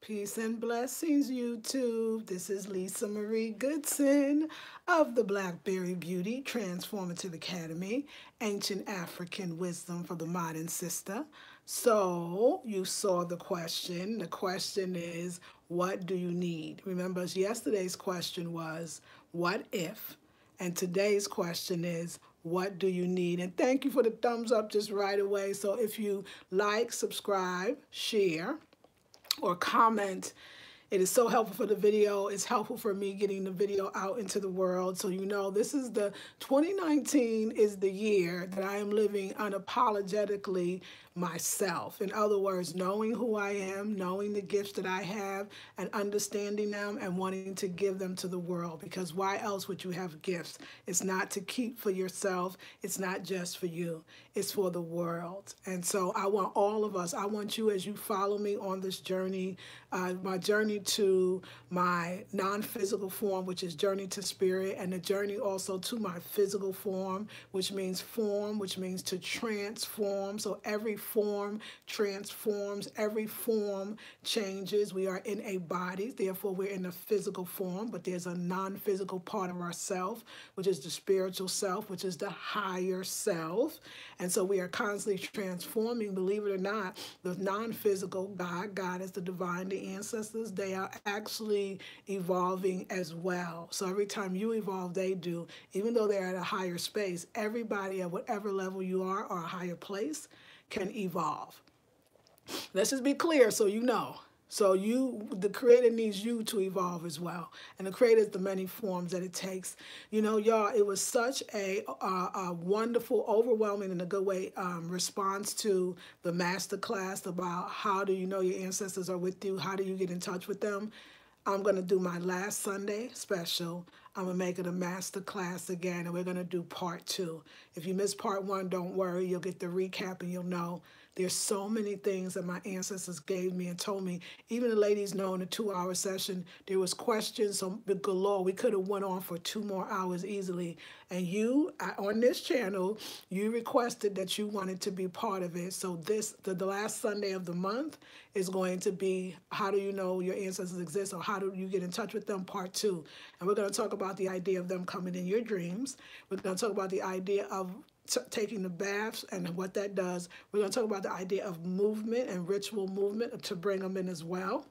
Peace and blessings, YouTube. This is Lisa Marie Goodson of the Blackberry Beauty Transformative Academy, Ancient African Wisdom for the Modern Sister. So, you saw the question. The question is, what do you need? Remember, yesterday's question was, what if? And today's question is, what do you need? And thank you for the thumbs up just right away. So if you like, subscribe, share, or comment. It is so helpful for the video. It's helpful for me getting the video out into the world. So you know, this is the 2019 is the year that I am living unapologetically myself. In other words, knowing who I am, knowing the gifts that I have, and understanding them and wanting to give them to the world. Because why else would you have gifts? It's not to keep for yourself. It's not just for you. It's for the world. And so I want all of us, I want you as you follow me on this journey, my journey to my non-physical form, which is journey to spirit, and the journey also to my physical form, which means to transform. So every form transforms, every form changes. We are in a body, therefore we're in a physical form, but there's a non-physical part of ourself, which is the spiritual self, which is the higher self. And so we are constantly transforming. Believe it or not, the non-physical, God, Goddess, the divine, the ancestors, they are actually evolving as well. So every time you evolve, they do. Even though they're at a higher space, everybody at whatever level you are or a higher place can evolve. Let's just be clear so you know. So the Creator needs you to evolve as well. And the Creator is the many forms that it takes. You know, y'all, it was such a wonderful, overwhelming, in a good way, response to the master class about how do you know your ancestors are with you? How do you get in touch with them? I'm going to do my last Sunday special. I'm going to make it a master class again, and we're going to do part 2. If you missed part 1, don't worry. You'll get the recap, and you'll know there's so many things that my ancestors gave me and told me. Even the ladies know in a 2-hour session, there was questions galore. We could have went on for 2 more hours easily. And you, on this channel, you requested that you wanted to be part of it. So the last Sunday of the month is going to be how do you know your ancestors exist, or how do you get in touch with them, part 2. And we're going to talk about the idea of them coming in your dreams. We're going to talk about the idea of taking the baths and what that does. We're going to talk about the idea of movement and ritual movement to bring them in as well,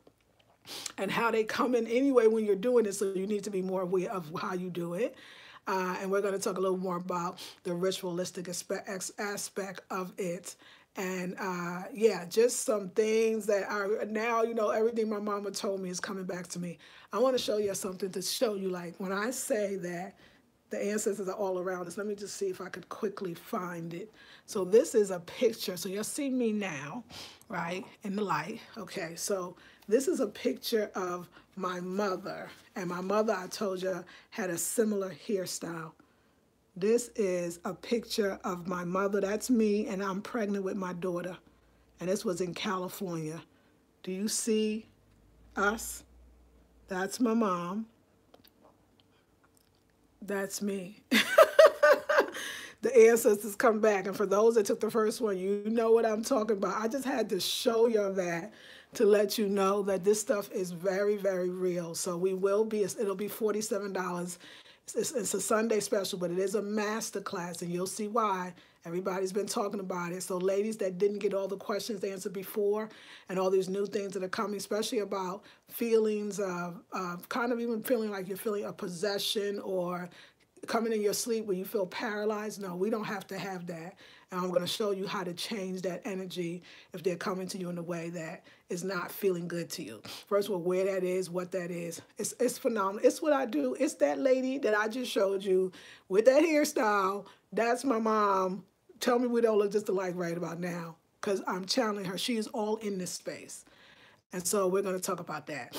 and how they come in anyway when you're doing it, so you need to be more aware of how you do it. And we're going to talk a little more about the ritualistic aspect of it. And yeah, just some things that are now, you know, everything my mama told me is coming back to me. I want to show you something to show you, like, when I say that the ancestors are all around us. Let me just see if I could quickly find it. So this is a picture. So you'll see me now, right, in the light. Okay, so this is a picture of my mother. And my mother, I told you, had a similar hairstyle. This is a picture of my mother. That's me, and I'm pregnant with my daughter. And this was in California. Do you see us? That's my mom. That's me. The ancestors come back. And for those that took the first one, you know what I'm talking about. I just had to show you that to let you know that this stuff is very, very real. So it'll be $47. It's a Sunday special, but it is a master class, and you'll see why. Everybody's been talking about it. So ladies that didn't get all the questions answered before, and all these new things that are coming, especially about feelings of kind of even feeling like you're feeling a possession, or coming in your sleep where you feel paralyzed. No, we don't have to have that. And I'm going to show you how to change that energy if they're coming to you in a way that is not feeling good to you. First of all, where that is, what that is. It's phenomenal. It's what I do. It's that lady that I just showed you with that hairstyle. That's my mom. Tell me we don't look just alike right about now, because I'm channeling her. She is all in this space. And so we're going to talk about that.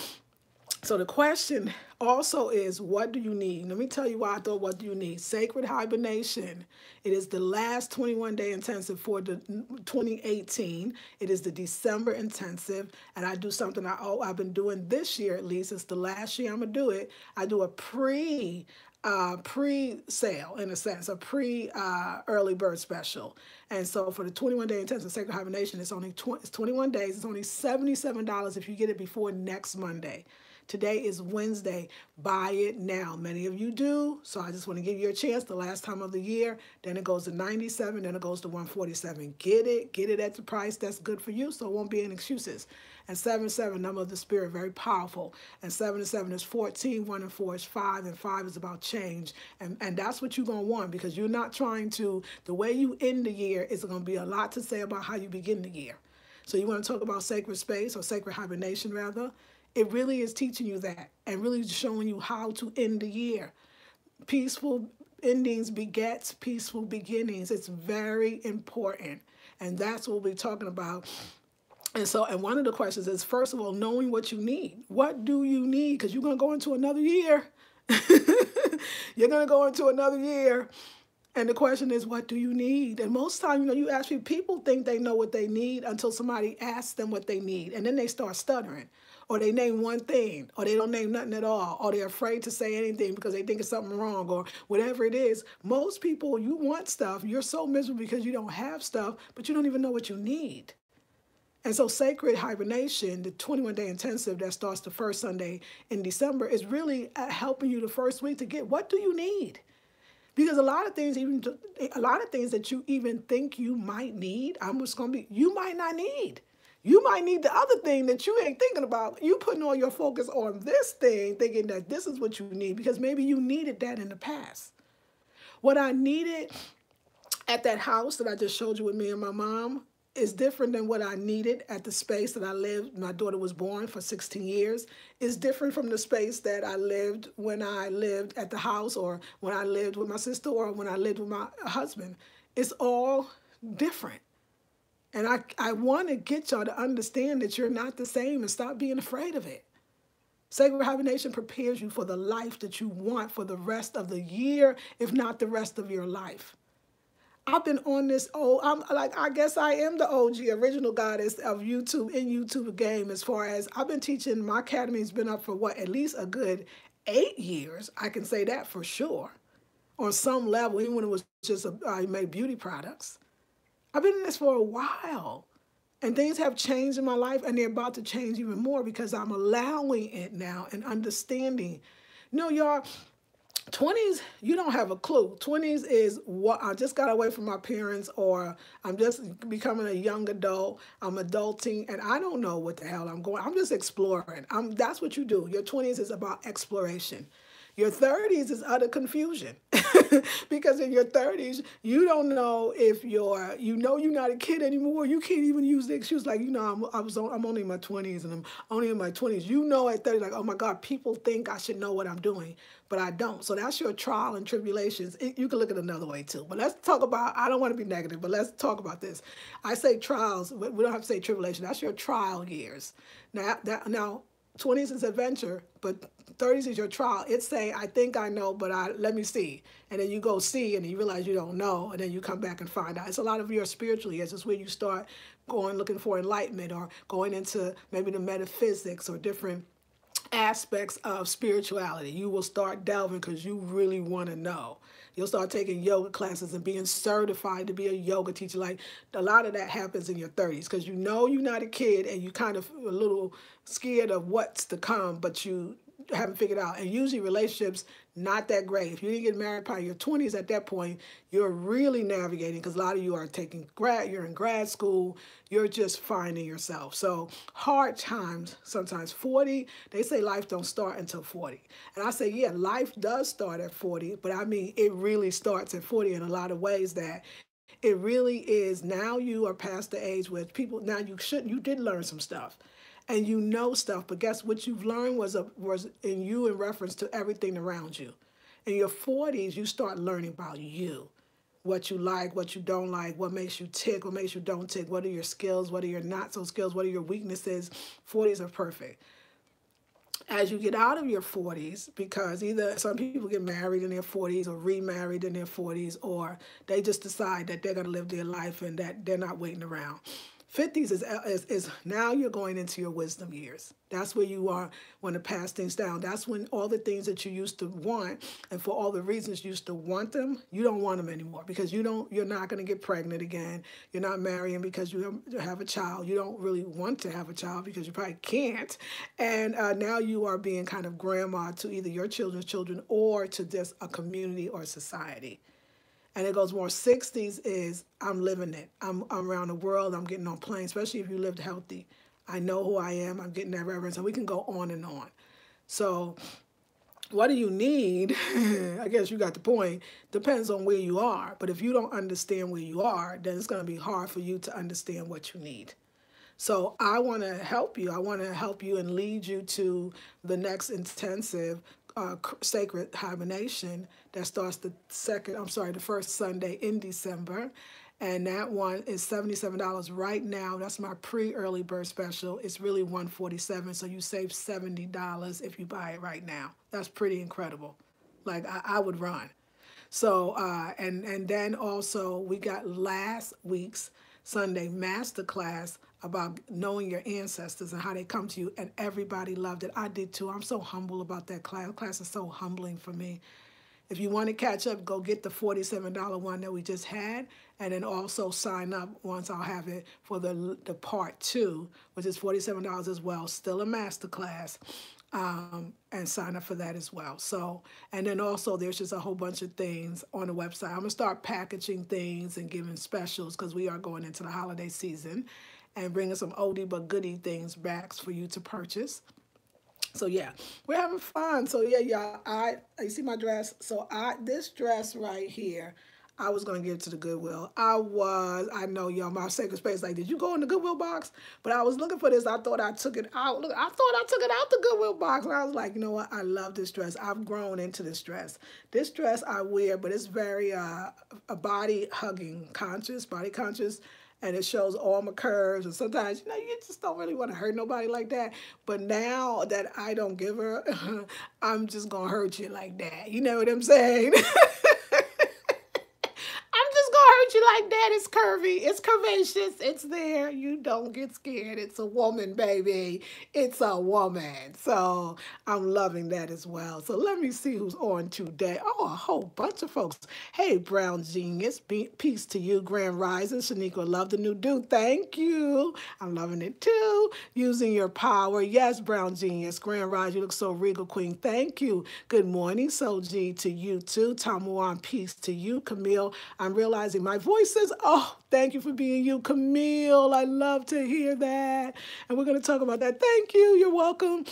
So the question also is, what do you need? Let me tell you why I thought, what do you need? Sacred Hibernation. It is the last 21-day intensive for the 2018. It is the December intensive. And I do something I've been doing this year at least. It's the last year I'm going to do it. I do a pre-sale, in a sense, a early bird special. And so for the 21-day intensive sacred hibernation, it's 21 days. It's only $77 if you get it before next Monday. Today is Wednesday. Buy it now. Many of you do, so I just want to give you a chance. The last time of the year, then it goes to $97, then it goes to $147. Get it at the price that's good for you, so it won't be any excuses. And 7, number of the spirit, very powerful. And 7 and 7 is 14, 1 and 4 is 5, and 5 is about change. And that's what you're going to want, because you're not trying to, the way you end the year is going to be a lot to say about how you begin the year. So you want to talk about sacred space, or sacred hibernation rather. It really is teaching you that and really showing you how to end the year. Peaceful endings begets peaceful beginnings. It's very important. And that's what we're talking about. And one of the questions is, first of all, knowing what you need. What do you need? Because you're going to go into another year. You're going to go into another year. And the question is, what do you need? And most times, you ask people think they know what they need until somebody asks them what they need. And then they start stuttering. Or they name one thing, or they don't name nothing at all, or they're afraid to say anything because they think it's something wrong, or whatever it is. Most people, you want stuff. You're so miserable because you don't have stuff, but you don't even know what you need. And so sacred hibernation, the 21-day intensive that starts the first Sunday in December, is really helping you the first week to get, what do you need? Because a lot of things that you even think you might need, you might not need. You might need the other thing that you ain't thinking about. You putting all your focus on this thing, thinking that this is what you need, because maybe you needed that in the past. What I needed at that house that I just showed you with me and my mom is different than what I needed at the space that I lived. My daughter was born for 16 years. It's different from the space that I lived when I lived at the house, or when I lived with my sister, or when I lived with my husband. It's all different. And I want to get y'all to understand that you're not the same, and stop being afraid of it. Sacred hibernation prepares you for the life that you want for the rest of the year, if not the rest of your life. I've been on this, I guess I am the OG, original goddess of YouTube, in YouTube game, as far as I've been teaching. My academy's been up for at least a good 8 years. I can say that for sure. On some level, even when it was just I made beauty products. I've been in this for a while, and things have changed in my life, and they're about to change even more because I'm allowing it now and understanding. Y'all, 20s, you don't have a clue. 20s is what I just got away from my parents, or I'm just becoming a young adult. I'm adulting, and I don't know what the hell I'm going. I'm just exploring. That's what you do. Your 20s is about exploration. Your 30s is utter confusion because in your 30s, you don't know if you're not a kid anymore. You can't even use the excuse like, I'm only in my 20s and I'm only in my 20s. At 30, like, oh my God, people think I should know what I'm doing, but I don't. So that's your trial and tribulations. You can look at it another way too. But let's talk about, I don't want to be negative, but let's talk about this. I say trials, but we don't have to say tribulation. That's your trial years. Now, 20s is adventure, but 30s is your trial. It's saying, I think I know, but let me see. And then you go see, and you realize you don't know, and then you come back and find out. It's a lot of your spiritual years. It's where you start looking for enlightenment, or going into maybe the metaphysics or different aspects of spirituality. You will start delving because you really want to know. You'll start taking yoga classes and being certified to be a yoga teacher. Like, a lot of that happens in your 30s because you're not a kid, and you kind of a little scared of what's to come, but you haven't figured out. And usually relationships, not that great. If you didn't get married by your 20s, at that point, you're really navigating, because a lot of you are you're in grad school, you're just finding yourself. So hard times, sometimes 40, they say life don't start until 40. And I say, yeah, life does start at 40, but I mean, it really starts at 40 in a lot of ways that it really is. Now you are past the age where now you did learn some stuff. And you know stuff, but guess what you've learned was in you in reference to everything around you. In your 40s, you start learning about you, what you like, what you don't like, what makes you tick, what makes you don't tick, what are your skills, what are your not so skills, what are your weaknesses. 40s are perfect. As you get out of your 40s, because either some people get married in their 40s or remarried in their 40s, or they just decide that they're going to live their life and that they're not waiting around. 50s is now you're going into your wisdom years. That's where you are when to pass things down. That's when all the things that you used to want, and for all the reasons you used to want them, you don't want them anymore, because you're not going to get pregnant again. You're not marrying because you have a child. You don't really want to have a child because you probably can't. And now you are being kind of grandma to either your children's children or to just a community or society. And it goes more 60s is I'm living it. I'm around the world. I'm getting on planes, especially if you lived healthy. I know who I am. I'm getting that reverence. And we can go on and on. So what do you need? I guess you got the point. Depends on where you are. But if you don't understand where you are, then it's going to be hard for you to understand what you need. So I want to help you. I want to help you and lead you to the next intensive sacred hibernation that starts the first Sunday in December. And that one is $77 right now. That's my pre-early bird special. It's really $147, so you save $70 if you buy it right now. That's pretty incredible. Like, I would run. So, and then also we got last week's Sunday masterclass about knowing your ancestors and how they come to you, and everybody loved it. I did too. I'm so humble about that class. Class is so humbling for me. If you want to catch up, go get the $47 one that we just had, and then also sign up once I'll have it for the part 2, which is $47 as well. Still a masterclass. And sign up for that as well. So, and then also there's just a whole bunch of things on the website. I'm going to start packaging things and giving specials because we are going into the holiday season, and bringing some oldie but goodie things back for you to purchase. So yeah, we're having fun. So yeah, y'all, you see my dress? So this dress right here, I was going to give it to the Goodwill. I know, y'all, my sacred space, like, did you go in the Goodwill box? But I was looking for this. I thought I took it out. Look, I thought I took it out the Goodwill box. And I was like, you know what? I love this dress. I've grown into this dress. This dress I wear, but it's very a body conscious. And it shows all my curves. And sometimes, you just don't really want to hurt nobody like that. But now that I don't give her, I'm just going to hurt you like that. You know what I'm saying? Hurt you like that. It's curvy. It's curvaceous. It's there. You don't get scared. It's a woman, baby. It's a woman. So I'm loving that as well. So let me see who's on today. Oh, a whole bunch of folks. Hey, Brown Genius. Peace to you. Grand Rising. Shaniqua, love the new dude. Thank you. I'm loving it too. Using your power. Yes, Brown Genius. Grand Rising. You look so regal, Queen. Thank you. Good morning, Soji, to you too. Tamuan, peace to you. Camille, I'm realizing my voice says, oh, thank you for being you, Camille. I love to hear that. And we're going to talk about that. Thank you. You're welcome.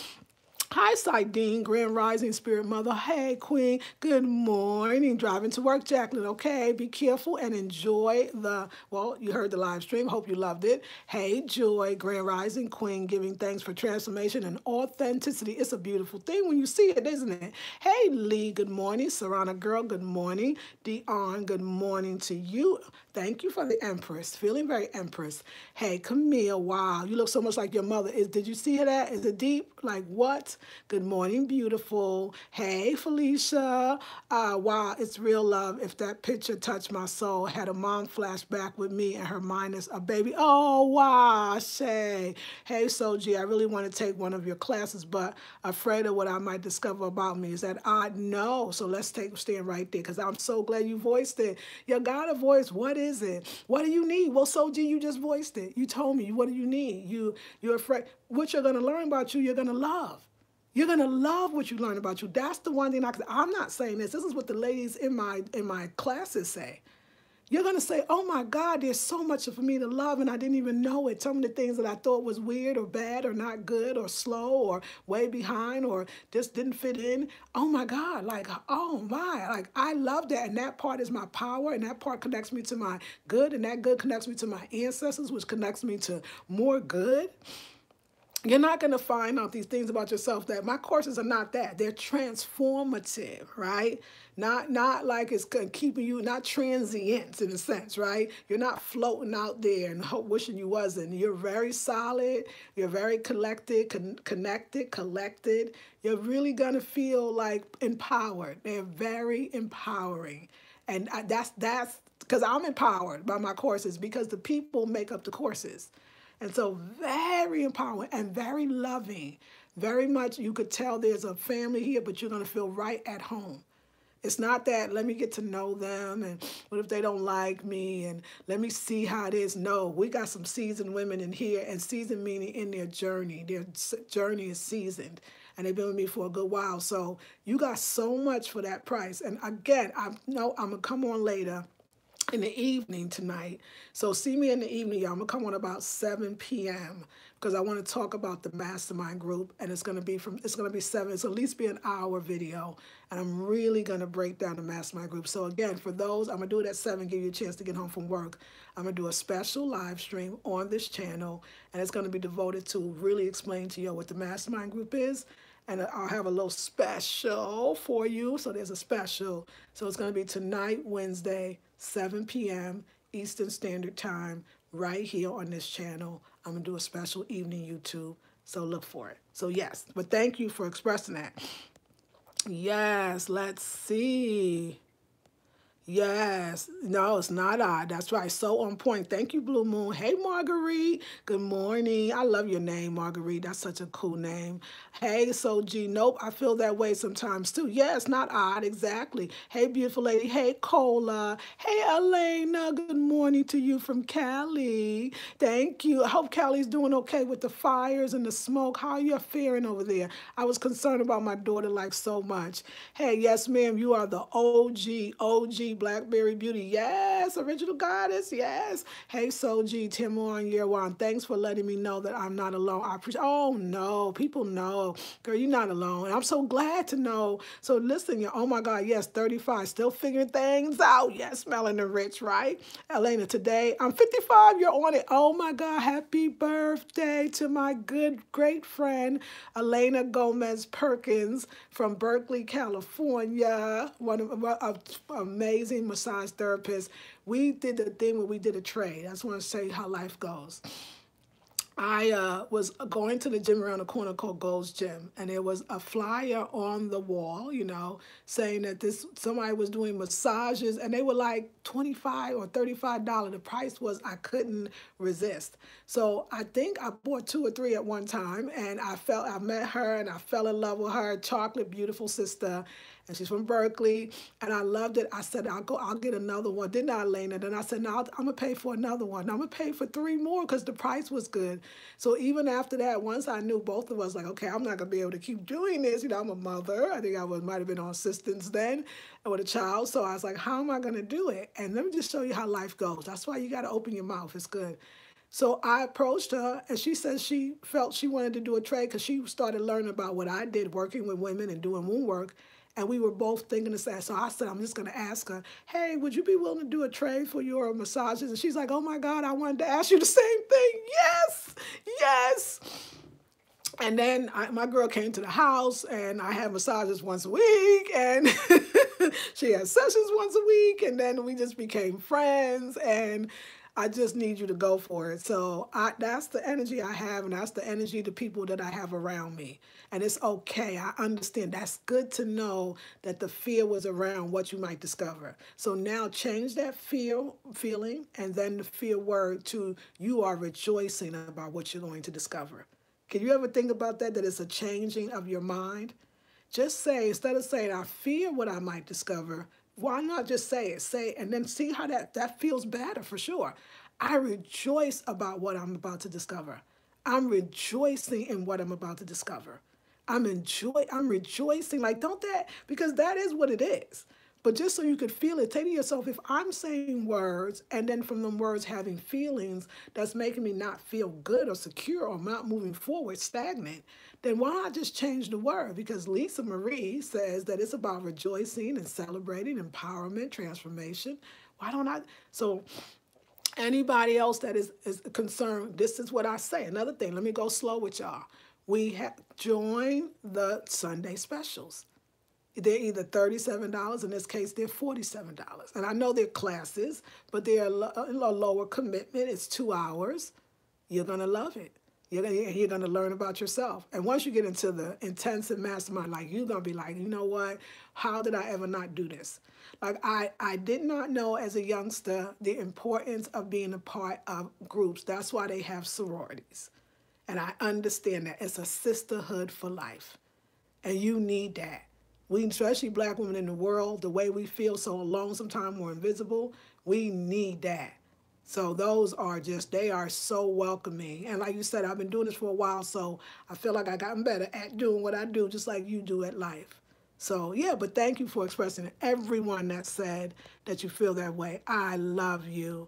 Hi, Sidine, Grand Rising Spirit Mother. Hey, Queen. Good morning. Driving to work, Jacqueline. Okay, be careful and enjoy you heard the live stream. Hope you loved it. Hey, Joy, Grand Rising Queen, giving thanks for transformation and authenticity. It's a beautiful thing when you see it, isn't it? Hey, Lee, good morning. Sarana Girl, good morning. Dion, good morning to you. Thank you for the Empress. Feeling very Empress. Hey, Camille, wow, you look so much like your mother. Did you see that? Is it deep? Like what? Good morning, beautiful. Hey, Felicia. Wow, it's real love. If that picture touched my soul, had a mom flashback with me and her minus a baby. Oh, wow, Shay. Hey, Soji, I really want to take one of your classes, but afraid of what I might discover about me. Is that odd? No. So let's stand right there, because I'm so glad you voiced it. You got a voice. What is it? What do you need? Well, Soji, you just voiced it. You told me. What do you need? You're afraid. What you're going to learn about you, you're going to love. You're going to love what you learn about you. That's the one thing I'm not saying this. This is what the ladies in my classes say. You're going to say, oh my God, there's so much for me to love and I didn't even know it. Some of the things that I thought was weird or bad or not good or slow or way behind or just didn't fit in. Oh my God, like, oh my, like I love that. And that part is my power, and that part connects me to my good, and that good connects me to my ancestors, which connects me to more good. You're not going to find out these things about yourself. That my courses are not that. They're transformative, right? Not like it's keeping you, not transient in a sense, right? You're not floating out there and wishing you wasn't. You're very solid. You're very connected. You're really going to feel like empowered. They're very empowering. And that's because I'm empowered by my courses, because the people make up the courses. And so very empowering and very loving. Very much you could tell there's a family here, but you're going to feel right at home. It's not that let me get to know them and what if they don't like me and let me see how it is. No, we got some seasoned women in here, and seasoned meaning in their journey. Their journey is seasoned and they've been with me for a good while. So you got so much for that price. And again, I know I'm going to come on later in the evening tonight. So see me in the evening, y'all. I'm going to come on about 7 p.m. because I want to talk about the mastermind group, and it's going to be 7. It's at least be an hour video, and I'm really going to break down the mastermind group. So again, for those, I'm going to do it at 7, give you a chance to get home from work. I'm going to do a special live stream on this channel, and it's going to be devoted to really explain to you what the mastermind group is. And I'll have a little special for you. So there's a special. So it's going to be tonight, Wednesday, 7 p.m. Eastern Standard Time, right here on this channel. I'm going to do a special evening YouTube. So look for it. So yes, but thank you for expressing that. Yes, let's see. Yes, no, it's not odd. That's right. So on point. Thank you, Blue Moon. Hey, Marguerite. Good morning. I love your name, Marguerite. That's such a cool name. Hey, Soji. Nope, I feel that way sometimes too. Yeah, it's not odd. Exactly. Hey, beautiful lady. Hey, Cola. Hey, Elena. Good morning to you from Cali. Thank you. I hope Cali's doing okay with the fires and the smoke. How are you faring over there? I was concerned about my daughter like so much. Hey, yes, ma'am. You are the OG Blackberry Beauty. Yes, original goddess. Yes. Hey, Soji, Timon, Yerwan. Thanks for letting me know that I'm not alone. I appreciate. Oh no, people know, girl, you're not alone. And I'm so glad to know. So listen, you. Oh my God, yes, 35, still figuring things out. Yes, smelling the rich, right? Elena, today I'm 55. You're on it. Oh my God, happy birthday to my good great friend Elena Gomez Perkins from Berkeley, California. One of amazing massage therapist. We did the thing where we did a trade. I just want to say how life goes. I was going to the gym around the corner called Gold's Gym, and there was a flyer on the wall, you know, saying that somebody was doing massages, and they were like $25 or $35. The price was, I couldn't resist. So I think I bought 2 or 3 at one time, and I met her, and I fell in love with her. Chocolate, beautiful sister. And she's from Berkeley, and I loved it. I said, I'll get another one. Didn't I, Elena? Then I said, no, I'm going to pay for another one. I'm going to pay for 3 more because the price was good. So even after that, once I knew both of us, like, okay, I'm not going to be able to keep doing this. You know, I'm a mother. I think might have been on assistance then with a child. So I was like, how am I going to do it? And let me just show you how life goes. That's why you got to open your mouth. It's good. So I approached her, and she said she felt she wanted to do a trade because she started learning about what I did working with women and doing wound work. And we were both thinking the same. So I said, I'm just going to ask her, hey, would you be willing to do a trade for your massages? And she's like, oh my God, I wanted to ask you the same thing. Yes, yes. And then my girl came to the house, and I had massages once a week, and she had sessions once a week, and then we just became friends, and I just need you to go for it. So that's the energy I have, and that's the energy of the people that I have around me. And it's okay. I understand. That's good to know that the fear was around what you might discover. So now change that feeling, and then the fear word to you are rejoicing about what you're going to discover. Can you ever think about that it's a changing of your mind? Just say, instead of saying, I fear what I might discover, why not just say it? Say it, and then see how that feels better for sure. I rejoice about what I'm about to discover. I'm rejoicing in what I'm about to discover. I'm rejoicing. Like, don't that, because that is what it is. But just so you could feel it, say to yourself, if I'm saying words and then from them words having feelings that's making me not feel good or secure or not moving forward, stagnant, then why not just change the word? Because Lisa Marie says that it's about rejoicing and celebrating, empowerment, transformation. Why don't I? So anybody else that is concerned, this is what I say. Another thing, let me go slow with y'all. We have joined the Sunday specials. They're either $37, in this case, they're $47. And I know they're classes, but they're a lower commitment. It's 2 hours. You're going to love it. You're gonna learn about yourself. And once you get into the intensive mastermind, like you're gonna be like, you know what? How did I ever not do this? Like I did not know as a youngster the importance of being a part of groups. That's why they have sororities. And I understand that it's a sisterhood for life. And you need that. We, especially black women in the world, the way we feel so alone, sometimes we're invisible, we need that. So those are just, they are so welcoming. And like you said, I've been doing this for a while, so I feel like I gotten better at doing what I do, just like you do at life. So yeah, but thank you for expressing it. Everyone that said that you feel that way. I love you.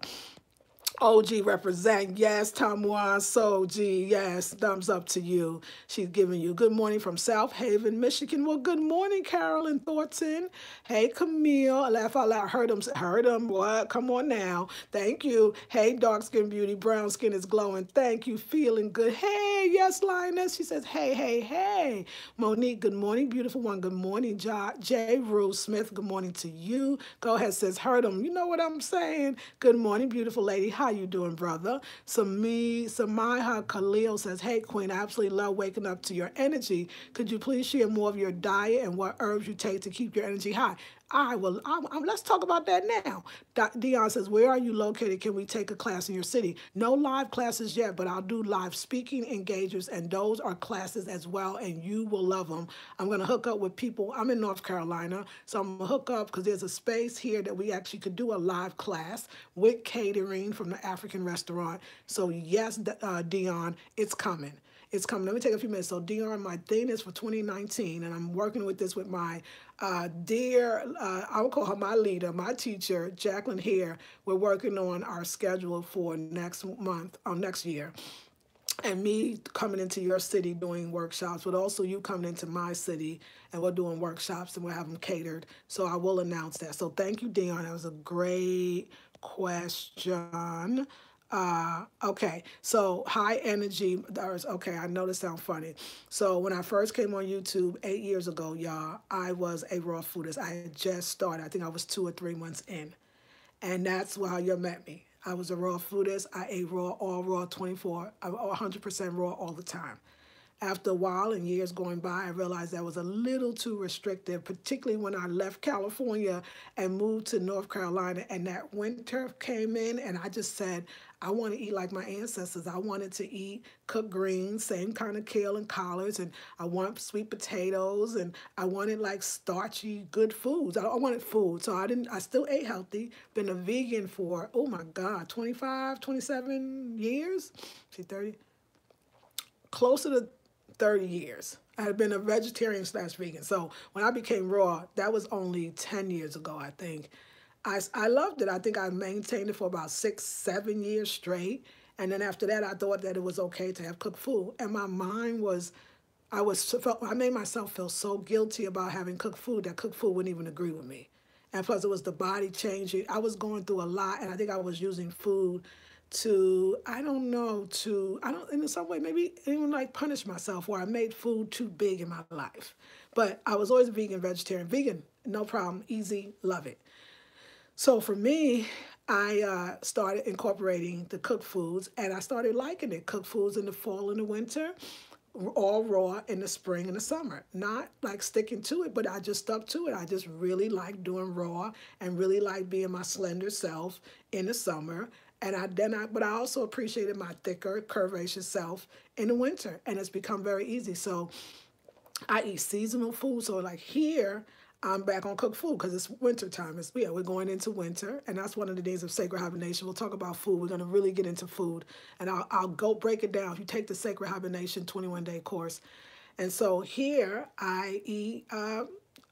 OG represent, yes, Tamwan Soji, yes, thumbs up to you. She's giving you good morning from South Haven, Michigan. Well, good morning, Carolyn Thornton. Hey, Camille. I laugh out loud. Heard them, what? Come on now. Thank you. Hey, dark skin beauty, brown skin is glowing. Thank you, feeling good. Hey, yes, Lioness. She says, hey, hey, hey. Monique, good morning, beautiful one. Good morning, J. Rue Smith. Good morning to you. Go ahead, says, heard them. You know what I'm saying? Good morning, beautiful lady. How you doing, brother? Samiha Khalil says, hey, Queen, I absolutely love waking up to your energy. Could you please share more of your diet and what herbs you take to keep your energy high? Let's talk about that now. Dion says, where are you located? Can we take a class in your city? No live classes yet, but I'll do live speaking engagements, and those are classes as well, and you will love them. I'm going to hook up with people. I'm in North Carolina, so I'm going to hook up because there's a space here that we actually could do a live class with catering from the African restaurant. So yes, Dion, it's coming. It's coming. Let me take a few minutes. So Dion, my thing is for 2019, and I'm working with this with my dear, I would call her my leader, my teacher, Jacqueline here. We're working on our schedule for next month, next year. And me coming into your city doing workshops, but also you coming into my city and we're doing workshops and we'll have them catered. So I will announce that. So thank you, Dion. That was a great question. Okay, so high energy, okay, I know this sounds funny. So when I first came on YouTube 8 years ago, y'all, I was a raw foodist. I had just started. I think I was 2 or 3 months in. And that's how you met me. I was a raw foodist. I ate raw, all raw, 100% raw all the time. After a while and years going by, I realized that was a little too restrictive, particularly when I left California and moved to North Carolina and that winter came in and I just said, I want to eat like my ancestors. I wanted to eat cooked greens, same kind of kale and collards, and I want sweet potatoes, and I wanted like starchy, good foods. I wanted food, so I still ate healthy. Been a vegan for, oh my God, 25, 27 years? See, 30? Closer to 30 years. I had been a vegetarian / vegan. So when I became raw, that was only 10 years ago, I think. I loved it. I think I maintained it for about 6, 7 years straight. And then after that, I thought that it was okay to have cooked food. And my mind was, I made myself feel so guilty about having cooked food that cooked food wouldn't even agree with me. And plus it was the body changing. I was going through a lot and I think I was using food to, in some way, maybe even like punish myself where I made food too big in my life. But I was always vegan, vegetarian. Vegan, no problem, easy, love it. So for me, I started incorporating the cooked foods and I started liking it. Cooked foods in the fall and the winter, all raw in the spring and the summer. Not like sticking to it, but I just stuck to it. I just really like doing raw and really like being my slender self in the summer. But I also appreciated my thicker, curvaceous self in the winter, and it's become very easy. So I eat seasonal food. So like here, I'm back on cooked food because it's winter time. We're going into winter, and that's one of the days of Sacred Hibernation. We'll talk about food. We're going to really get into food, and I'll go break it down. If you take the Sacred Hibernation 21-day course, and so here I eat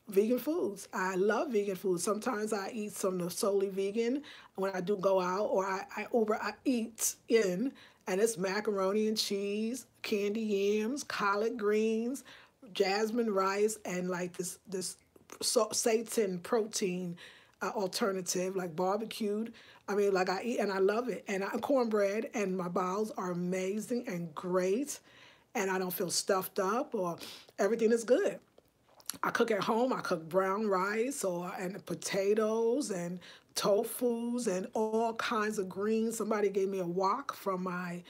vegan foods. I love vegan food. Sometimes I eat some solely vegan when I do go out, or I eat in, and it's macaroni and cheese, candy yams, collard greens, jasmine rice, and like this Satan protein alternative, like barbecued. I mean, like I eat and I love it. And cornbread, and my bowels are amazing and great, and I don't feel stuffed up or everything is good. I cook at home. I cook brown rice and potatoes and tofus and all kinds of greens. Somebody gave me a wok from my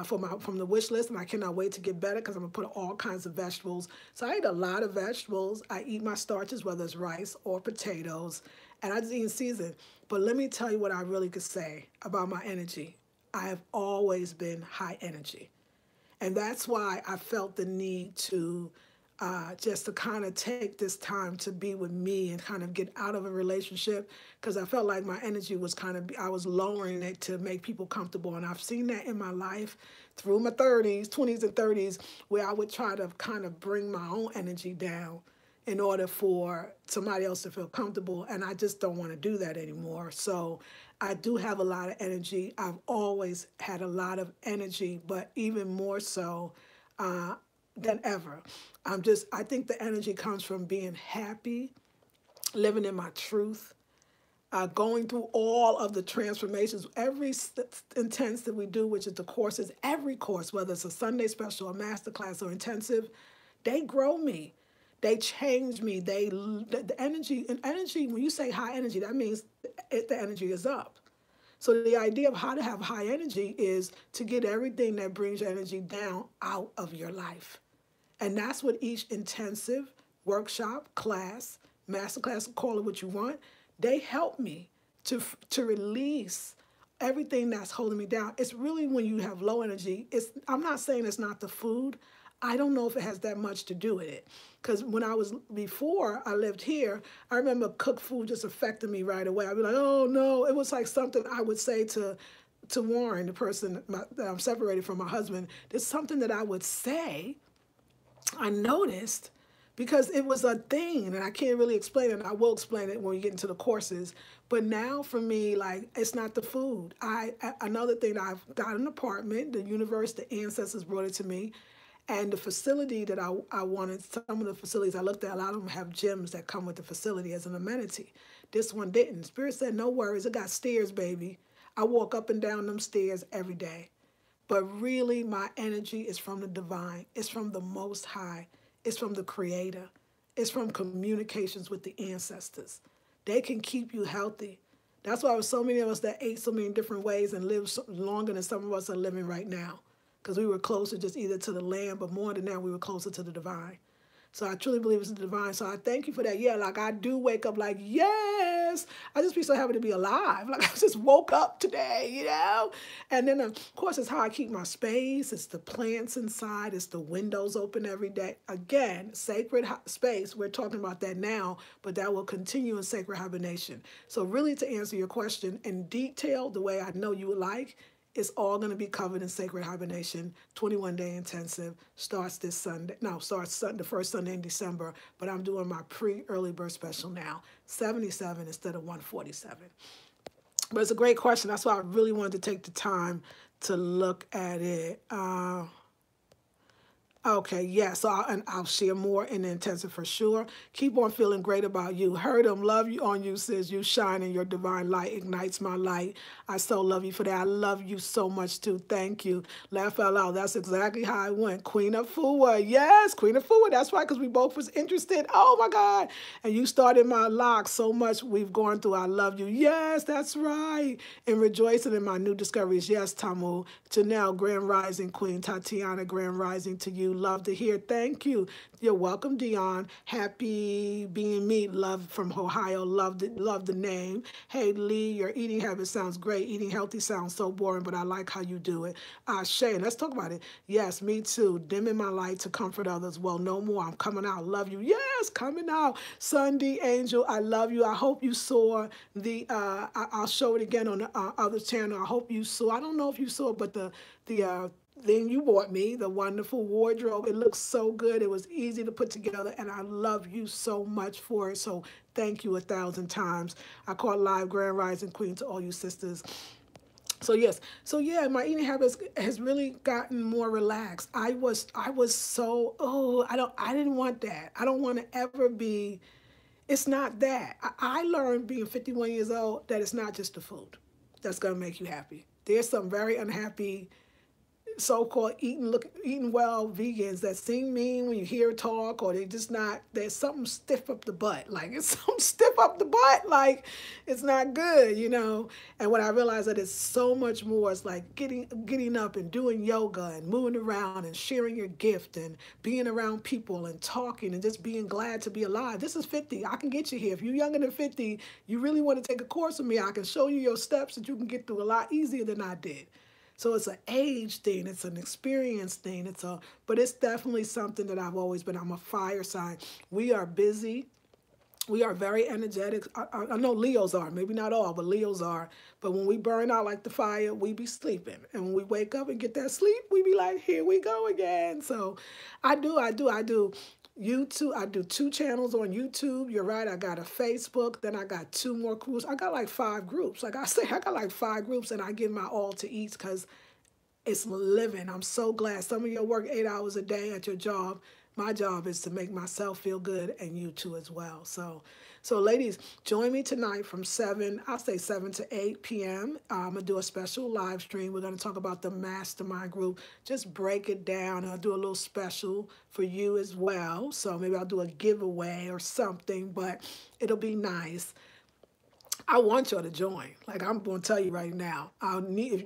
from the wish list, and I cannot wait to get better because I'm gonna put all kinds of vegetables. So I eat a lot of vegetables. I eat my starches, whether it's rice or potatoes, and I just eat in season. But let me tell you what I really could say about my energy. I have always been high energy. And that's why I felt the need to just to kind of take this time to be with me and kind of get out of a relationship, because I felt like my energy was kind of, I was lowering it to make people comfortable. And I've seen that in my life through my 30s, 20s and 30s, where I would try to kind of bring my own energy down in order for somebody else to feel comfortable. And I just don't want to do that anymore. So I do have a lot of energy. I've always had a lot of energy, but even more so than ever. I think the energy comes from being happy, living in my truth, going through all of the transformations, every intense that we do, which is the courses, every course, whether it's a Sunday special, a masterclass, or intensive, they grow me. They change me. The energy, and energy, when you say high energy, that means the energy is up. So the idea of how to have high energy is to get everything that brings your energy down out of your life. And that's what each intensive workshop, class, masterclass, call it what you want, they help me to release everything that's holding me down. It's really when you have low energy, I'm not saying it's not the food. I don't know if it has that much to do with it. Because before I lived here, I remember cooked food just affected me right away. I'd be like, oh no, it was like something I would say to Warren, the person that I'm separated from my husband. There's something that I would say, I noticed, because it was a thing, and I can't really explain it. I will explain it when we get into the courses. But now for me, like, it's not the food. Another thing, I've got an apartment, the universe, the ancestors brought it to me. And the facility that I wanted, some of the facilities I looked at, a lot of them have gyms that come with the facility as an amenity. This one didn't. Spirit said, no worries, it got stairs, baby. I walk up and down them stairs every day. But really, my energy is from the divine. It's from the Most High. It's from the Creator. It's from communications with the ancestors. They can keep you healthy. That's why there's so many of us that ate so many different ways and lived longer than some of us are living right now. Because we were closer just either to the land, but more than that, we were closer to the divine. So I truly believe it's the divine. So I thank you for that. Yeah, like I do wake up like, yes. I just be so happy to be alive. Like I just woke up today, you know? And then, of course, it's how I keep my space. It's the plants inside. It's the windows open every day. Again, sacred space. We're talking about that now, but that will continue in sacred hibernation. So really, to answer your question in detail, the way I know you would like, it's all going to be covered in Sacred Hibernation, 21-day intensive, starts this Sunday. No, starts the first Sunday in December, but I'm doing my pre-early bird special now, 77 instead of 147. But it's a great question. That's why I really wanted to take the time to look at it. Okay, yeah, so I'll share more in the intensive for sure. Keep on feeling great about you. Heard them, love you on you, sis. You shine and your divine light ignites my light. I so love you for that. I love you so much too. Thank you. Laugh out loud. That's exactly how I went. Queen of Fua. Yes, Queen of Fua. That's right, because we both was interested. Oh my God. And you started my lock so much we've gone through. I love you. Yes, that's right. And rejoicing in my new discoveries. Yes, Tamu. Janelle, Grand Rising Queen. Tatiana, Grand Rising to you. Love to hear. Thank you. You're welcome, Dion. Happy being me. Love from Ohio. Love the name. Hey, Lee, your eating habit sounds great. Eating healthy sounds so boring, but I like how you do it. Shay, let's talk about it. Yes, me too. Dimming my light to comfort others. Well, no more. I'm coming out. Love you. Yes, coming out. Sunday Angel, I love you. I hope you saw the, I'll show it again on the other channel. I hope you saw, I don't know if you saw, but the thing you bought me, the wonderful wardrobe. It looks so good. It was easy to put together, and I love you so much for it. So thank you 1,000 times. I call live Grand Rising Queen to all you sisters. So yes, so yeah, my eating habits has really gotten more relaxed. I was so, I didn't want that. I don't want to ever be. It's not that. I learned being 51 years old that it's not just the food that's gonna make you happy. There's some very unhappy so-called eating well vegans that seem mean when you hear talk, or they just not, there's something stiff up the butt. Like it's something stiff up the butt. Like it's not good, you know. And when I realized that it's so much more, it's like getting up and doing yoga and moving around and sharing your gift and being around people and talking and just being glad to be alive. This is 50. I can get you here. If you're younger than 50, you really want to take a course with me, I can show you your steps that you can get through a lot easier than I did. So it's an age thing, it's an experience thing, but it's definitely something that I've always been. I'm a fire sign. We are busy. We are very energetic. I know Leos are, maybe not all, but Leos are. But when we burn out like the fire, we be sleeping. And when we wake up and get that sleep, we be like, here we go again. So I do. YouTube, I do 2 channels on YouTube. You're right. I got a Facebook. Then I got 2 more groups. I got like 5 groups. Like I say, I got like 5 groups, and I give my all to each because it's living. I'm so glad. Some of you work 8 hours a day at your job. My job is to make myself feel good, and you too as well. So ladies, join me tonight from 7, I'll say 7 to 8 p.m. I'm going to do a special live stream. We're going to talk about the mastermind group, just break it down. I'll do a little special for you as well. So maybe I'll do a giveaway or something, but it'll be nice. I want y'all to join. Like I'm going to tell you right now,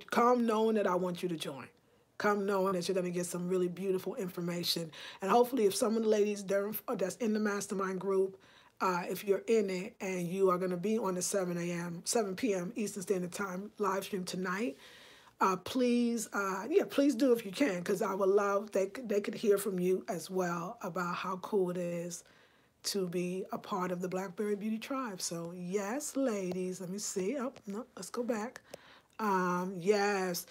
come knowing that I want you to join. Come knowing that you're going to get some really beautiful information. And hopefully if some of the ladies that's in the mastermind group, if you're in it and you are going to be on the 7 p.m. Eastern Standard Time live stream tonight, please do if you can, because I would love, they could hear from you as well about how cool it is to be a part of the Blackberry Beauty Tribe. So yes, ladies, let me see. Oh, no, let's go back. Yes,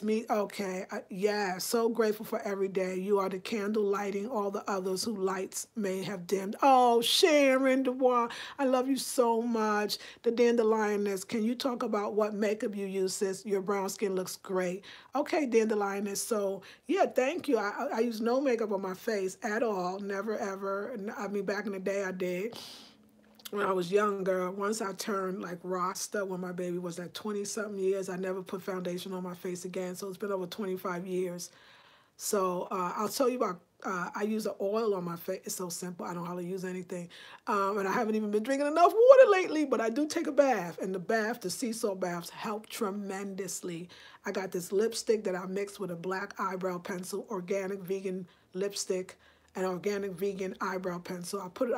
me, okay, yeah, so grateful for every day. You are the candle lighting all the others who lights may have dimmed. Oh, Sharon DeWar, I love you so much. The Dandelioness, can you talk about what makeup you use, sis? Your brown skin looks great. Okay, Dandelioness, so yeah, thank you. I use no makeup on my face at all, never ever. I mean, back in the day I did. When I was younger, once I turned like Rasta, when my baby was at 20-something years, I never put foundation on my face again. So it's been over 25 years. So I'll tell you about, I use an oil on my face. It's so simple. I don't hardly use anything. And I haven't even been drinking enough water lately, but I do take a bath. And the sea salt baths help tremendously. I got this lipstick that I mixed with a black eyebrow pencil, organic vegan lipstick, an organic vegan eyebrow pencil. I put it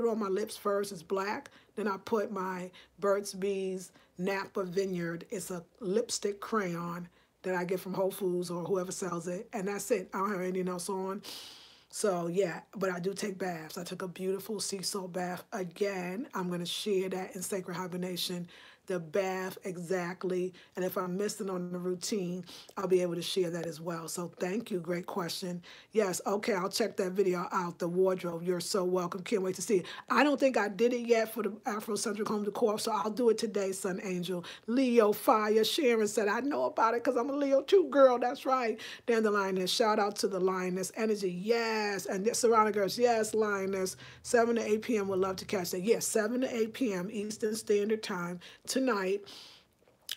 on my lips first. It's black. Then I put my Burt's Bees Napa Vineyard. It's a lipstick crayon that I get from Whole Foods or whoever sells it. And that's it. I don't have anything else on. So yeah, but I do take baths. I took a beautiful sea salt bath. Again, I'm going to share that in Sacred Hibernation, the bath exactly. And if I'm missing on the routine, I'll be able to share that as well. So thank you. Great question. Yes. Okay. I'll check that video out. The wardrobe. You're so welcome. Can't wait to see it. I don't think I did it yet for the Afrocentric home decor, so I'll do it today, Sun Angel. Leo Fire. Sharon said, I know about it because I'm a Leo too, girl. That's right. Dandelioness. Shout out to the Lioness Energy. Yes. And the Surrounding Girls. Yes, Lioness. 7 to 8 p.m. Would love to catch that. Yes, 7 to 8 p.m. Eastern Standard Time. Tonight,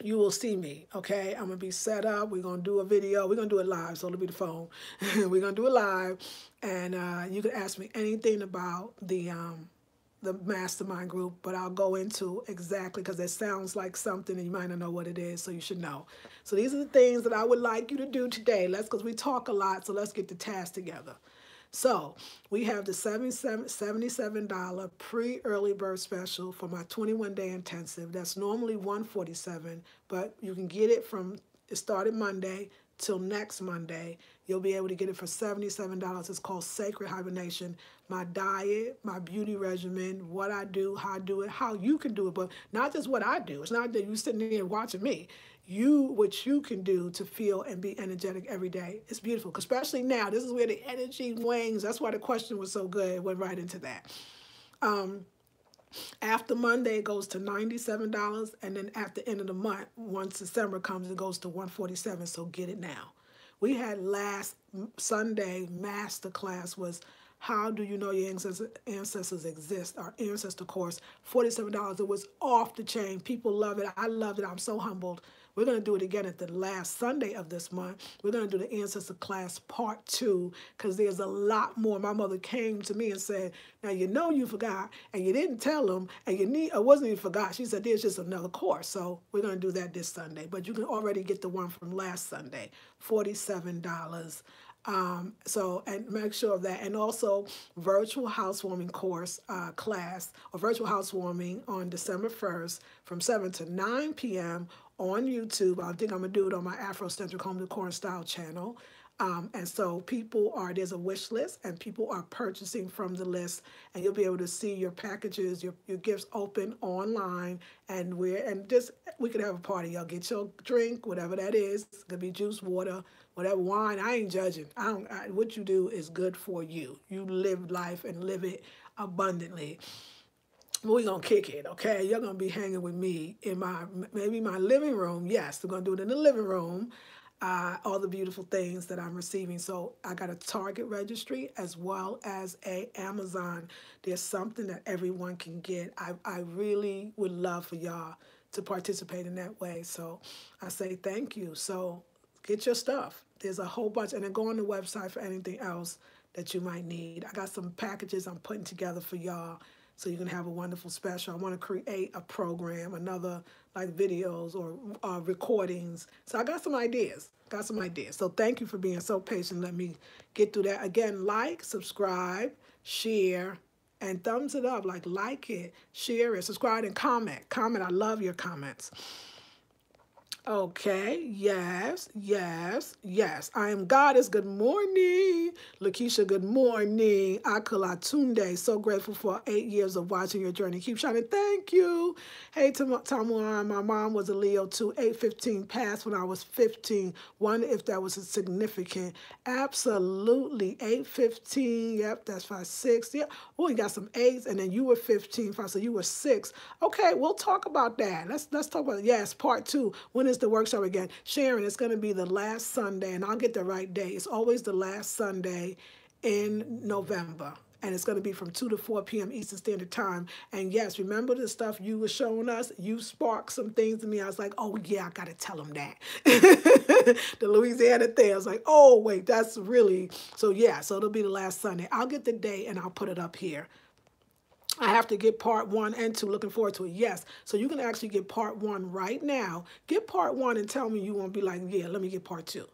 you will see me, okay? I'm going to be set up. We're going to do a video. We're going to do it live, so it'll be the phone. We're going to do it live, and you can ask me anything about the mastermind group, but I'll go into exactly, because it sounds like something and you might not know what it is, so you should know. So these are the things that I would like you to do today. Because we talk a lot, so let's get the task together. So we have the $77 pre-early bird special for my 21-day intensive. That's normally $147, but you can get it it started Monday till next Monday. You'll be able to get it for $77. It's called Sacred Hibernation. My diet, my beauty regimen, what I do, how I do it, how you can do it, but not just what I do. It's not that you sitting there watching me. What you can do to feel and be energetic every day. It's beautiful, especially now. This is where the energy wings. That's why the question was so good. It went right into that. After Monday, it goes to $97, and then at the end of the month, once December comes, it goes to $147. So get it now. We had last Sunday masterclass was how do you know your ancestors exist? Our ancestor course, $47. It was off the chain. People love it. I loved it. I'm so humbled We're going to do it again at the last Sunday of this month. We're going to do the Ancestor class part 2 because there's a lot more. My mother came to me and said, now you know you forgot and you didn't tell them and I wasn't even forgot. She said, there's just another course. So we're going to do that this Sunday. But you can already get the one from last Sunday, $47. And make sure of that. And also virtual housewarming course class or virtual housewarming on December 1st from 7 to 9 p.m. on YouTube. I think I'm going to do it on my Afrocentric Home Decor and Style channel. And so there's a wish list and people are purchasing from the list and you'll be able to see your packages, your gifts open online and we could have a party. Y'all get your drink, whatever that is. It could be juice, water, whatever, wine. I ain't judging. What you do is good for you. You live life and live it abundantly. We're going to kick it, okay? You're going to be hanging with me in maybe my living room. Yes, we're going to do it in the living room. All the beautiful things that I'm receiving. So I got a Target registry as well as a Amazon. There's something that everyone can get. I really would love for y'all to participate in that way. So I say thank you. So get your stuff. There's a whole bunch. And then go on the website for anything else that you might need. I got some packages I'm putting together for y'all so you can have a wonderful special. I want to create a program, another like videos or recordings. So I got some ideas. So thank you for being so patient. Let me get through that. Again, like, subscribe, share, and thumbs it up. Like it, share it, subscribe, and comment. Comment. I love your comments. Okay, yes. I am Goddess. Good morning. Lakeisha, good morning. Akalatunde, so grateful for 8 years of watching your journey. Keep shining. Thank you. Hey, Tamuan, my mom was a Leo too. 8/15 passed when I was 15. Wonder if that was significant. Absolutely. 8/15. Yep, that's 5/6. Yep. Oh, you got some 8s, and then you were 15. So you were 6. Okay, we'll talk about that. Let's talk about it. Yes, part 2. When is the workshop again? Sharon, it's going to be the last Sunday, and I'll get the right day. It's always the last Sunday in November, and it's going to be from 2 to 4 p.m. Eastern Standard Time. And yes, remember the stuff you were showing us? You sparked some things to me. I was like, oh, yeah, I got to tell them that. The Louisiana thing. I was like, oh, wait, that's really... So, yeah, so it'll be the last Sunday. I'll get the date, and I'll put it up here. I have to get part 1 and 2. Looking forward to it. Yes. So you can actually get part 1 right now. Get part 1 and tell me you won't be like, yeah, let me get part 2.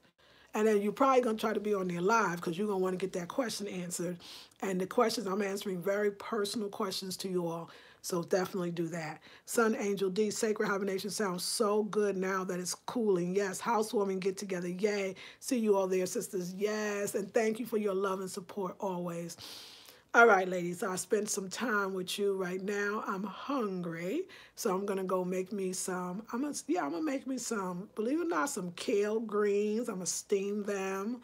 And then you're probably going to try to be on there live because you're going to want to get that question answered. And the questions, I'm answering very personal questions to you all. So definitely do that. Sun Angel D, Sacred Hibernation sounds so good now that it's cooling. Yes. Housewarming get together. Yay. See you all there, sisters. Yes. And thank you for your love and support always. All right, ladies, I spent some time with you right now. I'm hungry, so I'm going to go make me some, I'm going to make me some, believe it or not, some kale greens. I'm going to steam them,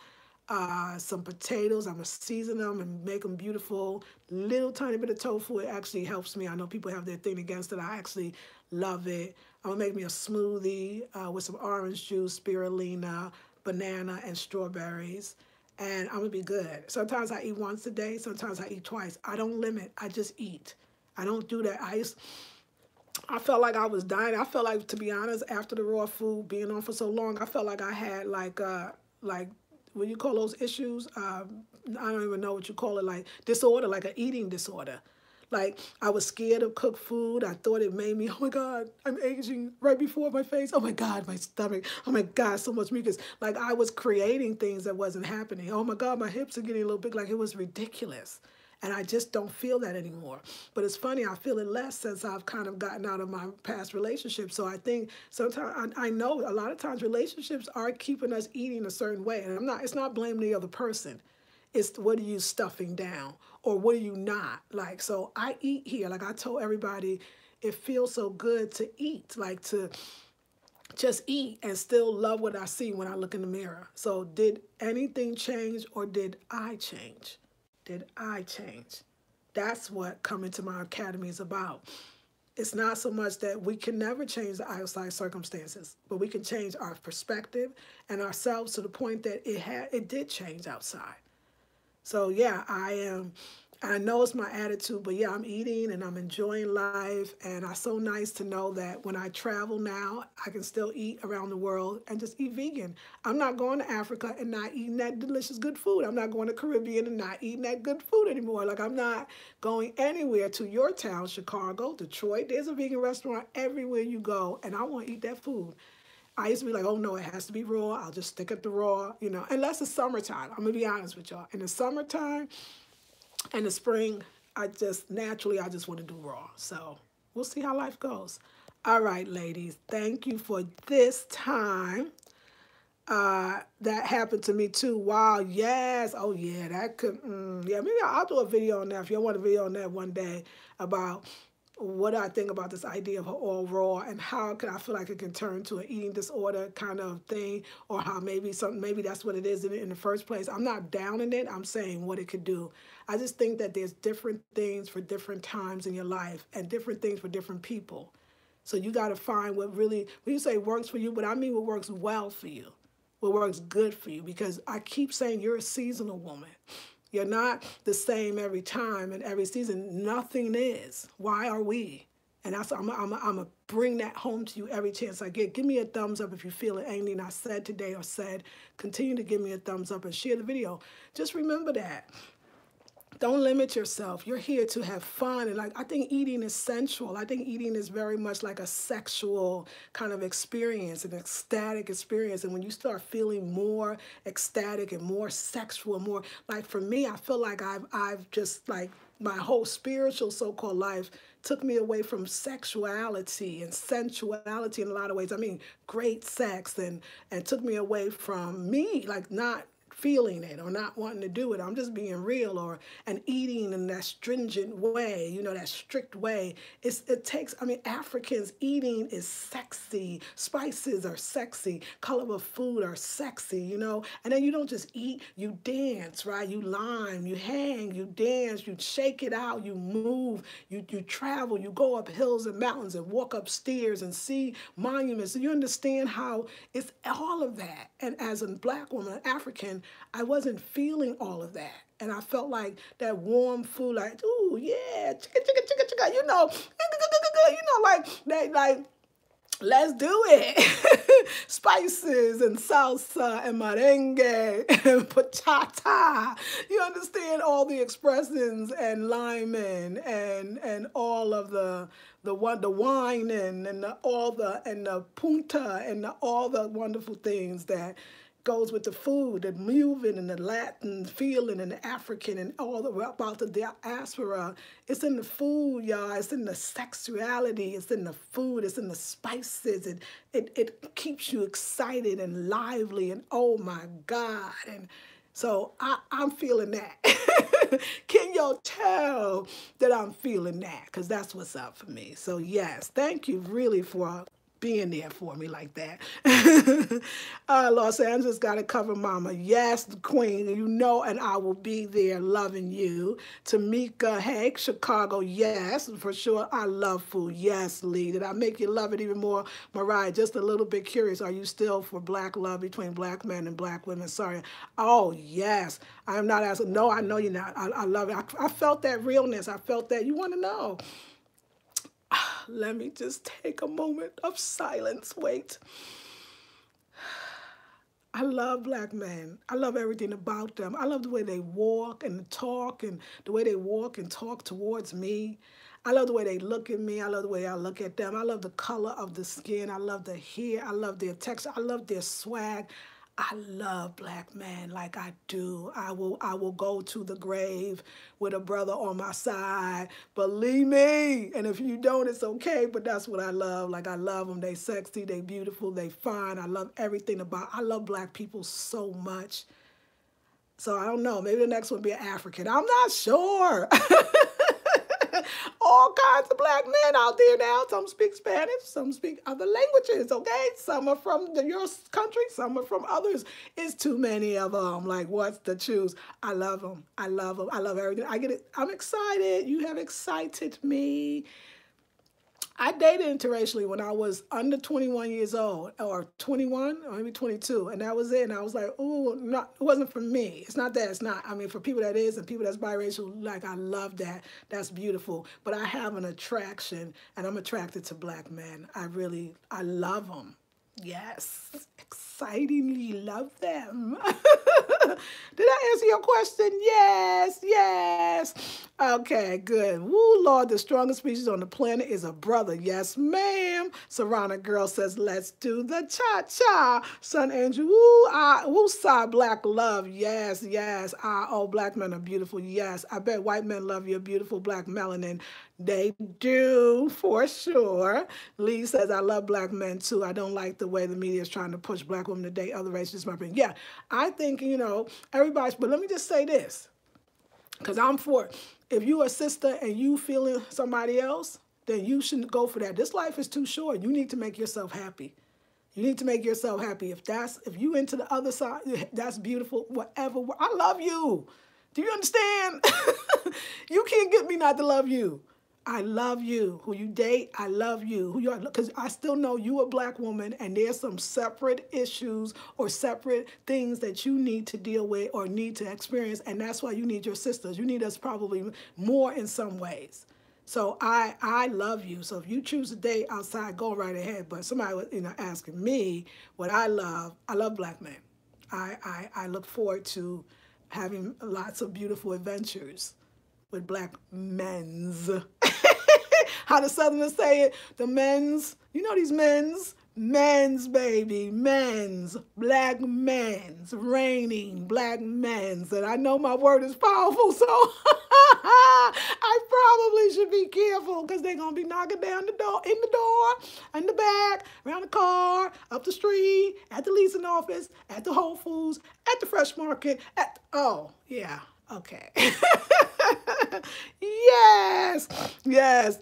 some potatoes. I'm going to season them and make them beautiful. Little tiny bit of tofu. It actually helps me. I know people have their thing against it. I actually love it. I'm going to make me a smoothie with some orange juice, spirulina, banana, and strawberries. And I'm going to be good. Sometimes I eat once a day. Sometimes I eat twice. I don't limit. I just eat. I don't do that. I felt like I was dying. I felt like, to be honest, after the raw food being on for so long, I felt like I had like what you call those issues? I don't even know what you call it, like disorder, like an eating disorder. Like, I was scared of cooked food. I thought it made me, oh my God, I'm aging right before my face. Oh my God, my stomach. Oh my God, so much mucus. Like, I was creating things that wasn't happening. Oh my God, my hips are getting a little big. Like, it was ridiculous. And I just don't feel that anymore. But it's funny, I feel it less since I've kind of gotten out of my past relationships. So I think sometimes, I know a lot of times relationships are keeping us eating a certain way. And it's not blaming the other person. It's what are you stuffing down or what are you not? Like, so I eat here. Like I told everybody, it feels so good to eat, like to just eat and still love what I see when I look in the mirror. So did anything change or did I change? Did I change? That's what coming to my academy is about. It's not so much that we can never change the outside circumstances, but we can change our perspective and ourselves to the point that it did change outside. So yeah, I am I know it's my attitude, but yeah, I'm eating and I'm enjoying life. And it's so nice to know that when I travel now, I can still eat around the world and just eat vegan. I'm not going to Africa and not eating that delicious good food. I'm not going to Caribbean and not eating that good food anymore. Like I'm not going anywhere to your town, Chicago, Detroit. There's a vegan restaurant everywhere you go, and I want to eat that food. I used to be like, oh no, it has to be raw. I'll just stick at the raw, unless it's summertime. I'm gonna be honest with y'all. In the summertime, in the spring, I just want to do raw. So we'll see how life goes. All right, ladies, thank you for this time. That happened to me too. Wow, yes. Oh yeah, that could, yeah, maybe I'll do a video on that if y'all want a video on that one day about what I think about this idea of all raw and how can I feel like it can turn to an eating disorder kind of thing, or how maybe that's what it is in the first place. I'm not downing it. I'm saying what it could do. I just think that there's different things for different times in your life and different things for different people. So you got to find what really, when you say works for you, but I mean what works well for you, what works good for you, because I keep saying you're a seasonal woman. You're not the same every time and every season. Nothing is. Why are we? And I'm going to bring that home to you every chance I get. Give me a thumbs up if you feel it. Anything I said today or said, continue to give me a thumbs up and share the video. Just remember that. Don't limit yourself. You're here to have fun. And I think eating is sensual. I think eating is very much like a sexual kind of experience, an ecstatic experience. And when you start feeling more ecstatic and more sexual, more like for me, I feel like I've just like my whole spiritual so-called life took me away from sexuality and sensuality in a lot of ways. I mean, great sex and took me away from me, like not feeling it or not wanting to do it. I'm just being real, and eating in that stringent way, that strict way. Africans eating is sexy. Spices are sexy. Color of food are sexy, and then you don't just eat, you dance, right? You lime, you hang, you dance, you shake it out, you move, you travel, you go up hills and mountains and walk up stairs and see monuments. So you understand how it's all of that. And as a Black woman, African, I wasn't feeling all of that. And I felt like that warm food, like, ooh, yeah, chicka, chicka, chicka, chicka, like, let's do it. Spices and salsa and merengue and bachata. You understand all the expressions and liming and all of the wine and the punta and all the wonderful things that goes with the food, the moving and the Latin feeling and the African and all about the diaspora. It's in the food, y'all. It's in the sexuality. It's in the food. It's in the spices. It keeps you excited and lively and oh my God. And so I'm feeling that. Can y'all tell that I'm feeling that? Because that's what's up for me. So yes, thank you really for being there for me like that. Los Angeles got to cover mama. Yes, the queen, and I will be there loving you. Tamika, hey, Chicago, yes, for sure. I love food. Yes, Lee. Did I make you love it even more? Mariah, just a little bit curious. Are you still for Black love between Black men and Black women? Sorry. Oh, yes. I'm not asking. No, I know you're not. I love it. I felt that realness. I felt that. You want to know. Let me just take a moment of silence. Wait. I love Black men. I love everything about them. I love the way they walk and talk and the way they walk and talk towards me. I love the way they look at me. I love the way I look at them. I love the color of the skin. I love the hair. I love their texture. I love their swag. I love Black men like I do. I will go to the grave with a brother on my side. Believe me. And if you don't, it's okay. But that's what I love. Like I love them. They sexy. They beautiful. They fine. I love everything about. I love Black people so much. So I don't know. Maybe the next one will be an African. I'm not sure. All kinds of Black men out there now. Some speak Spanish, some speak other languages, okay? Some are from your country, some are from others. It's too many of them. Like, what's to choose? I love them. I love them. I love everything. I get it. I'm excited. You have excited me. I dated interracially when I was under 21 years old, or 21, or maybe 22, and that was it. And I was like, "Ooh, not, it wasn't for me." It's not that it's not. I mean, for people that is, and people that's biracial, like, I love that. That's beautiful. But I have an attraction, and I'm attracted to black men. I love them. Yes, excitingly love them. Did I answer your question? Yes, yes. Okay, good. Woo, Lord, the strongest species on the planet is a brother. Yes, ma'am. Savannah girl says, let's do the cha-cha. Son Andrew, woo, woo, saw black love. Yes, yes. Oh, black men are beautiful. Yes. I bet white men love your beautiful black melanin. They do, for sure. Lee says, I love black men too. I don't like the way the media is trying to push black women to date other races. My opinion. Yeah, I think, everybody's, but let me just say this, because I'm for it. If you a sister and you feeling somebody else, then you shouldn't go for that. This life is too short. You need to make yourself happy. You need to make yourself happy. If you into the other side, that's beautiful. Whatever. I love you. Do you understand? You can't get me not to love you. I love you. Who you date, I love you. Who you are, because I still know you a black woman, and there's some separate issues or separate things that you need to deal with or need to experience, and that's why you need your sisters. You need us probably more in some ways. So I love you. So if you choose to date outside, go right ahead. But somebody was asking me what I love black men. I look forward to having lots of beautiful adventures with black men's. How the Southerners say it, the men's, these men's, baby, men's, black men's, raining black men's. And I know my word is powerful, so I probably should be careful, because they're going to be knocking down the door, in the back, around the car, up the street, at the leasing office, at the Whole Foods, at the Fresh Market, oh, yeah, okay. Yes, yes.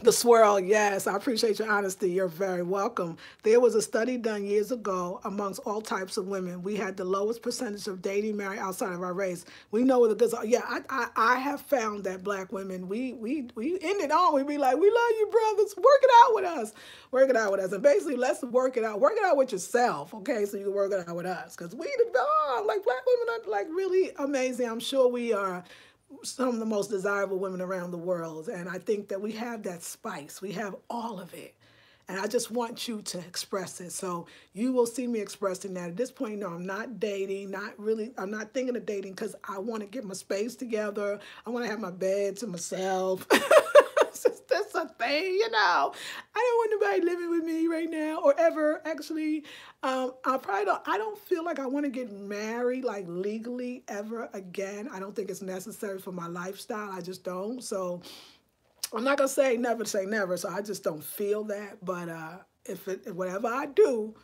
The swirl, yes. I appreciate your honesty. You're very welcome. There was a study done years ago amongst all types of women. We had the lowest percentage of dating, married outside of our race. We know what the goods are. Yeah, I have found that black women, we end it on. We be like, we love you, brothers. Work it out with us. Work it out with us. And basically, let's work it out. Work it out with yourself, okay? So you can work it out with us. Because we the dog. Like, black women are, like, really amazing. I'm sure we are some of the most desirable women around the world. And I think that we have that spice. We have all of it. And I just want you to express it. So you will see me expressing that. At this point, no, I'm not dating, I'm not thinking of dating, because I want to get my space together. I want to have my bed to myself. That's a thing, I don't want nobody living with me right now, or ever, actually. I don't feel like I want to get married, like, legally ever again. I don't think it's necessary for my lifestyle. I just don't. So I'm not going to say never, so I just don't feel that. But whatever I do,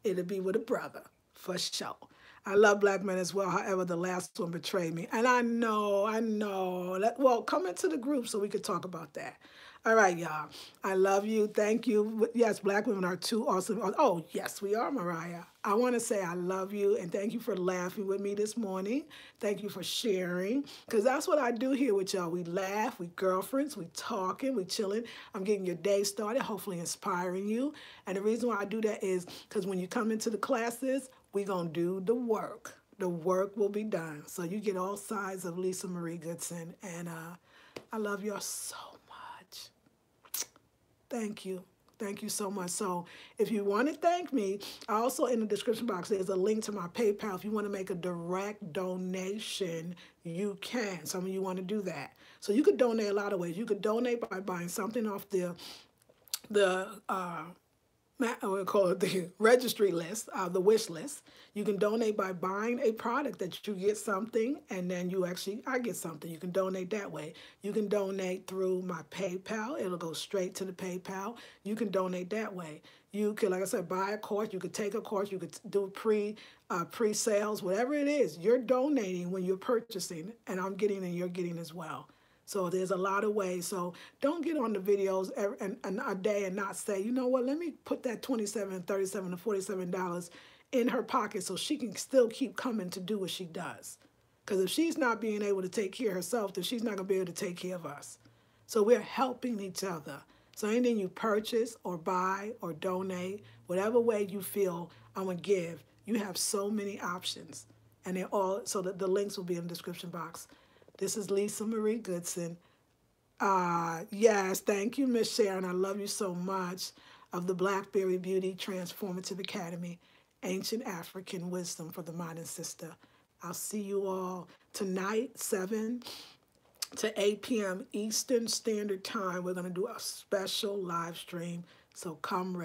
it'll be with a brother, for sure. I love black men as well. However, the last one betrayed me. And I know. Well, come into the group so we could talk about that. All right, y'all. I love you. Thank you. Yes, black women are too awesome. Oh, yes, we are, Mariah. I want to say I love you, and thank you for laughing with me this morning. Thank you for sharing, because that's what I do here with y'all. We laugh, we girlfriends, we talking, we chilling. I'm getting your day started, hopefully inspiring you. And the reason why I do that is because when you come into the classes, we're going to do the work. The work will be done. So you get all sides of Lisa Marie Goodson, and I love y'all so much. Thank you. Thank you so much. So if you want to thank me, also in the description box, there's a link to my PayPal. If you want to make a direct donation, you can. Some of you want to do that. So you could donate a lot of ways. You could donate by buying something off the we call it the registry list, the wish list. You can donate by buying a product that you get something, and then I get something. You can donate that way. You can donate through my PayPal. It'll go straight to the PayPal. You can donate that way. You could, like I said, buy a course. You could take a course. You could do pre-sales, whatever it is. You're donating when you're purchasing, and I'm getting and you're getting as well. So there's a lot of ways. So don't get on the videos a day and not say, you know what, let me put that $27, $37, and $47 in her pocket so she can still keep coming to do what she does. Because if she's not being able to take care of herself, then she's not going to be able to take care of us. So we're helping each other. So anything you purchase or buy or donate, whatever way you feel I'm going to give, you have so many options. And they're all, so that the links will be in the description box. This is Lisa Marie Goodson. Yes, thank you, Miss Sharon. I love you so much. Of the Blackberry Beauty Transformative Academy, Ancient African Wisdom for the Modern Sister. I'll see you all tonight, 7 to 8 p.m. Eastern Standard Time. We're going to do a special live stream, so come ready.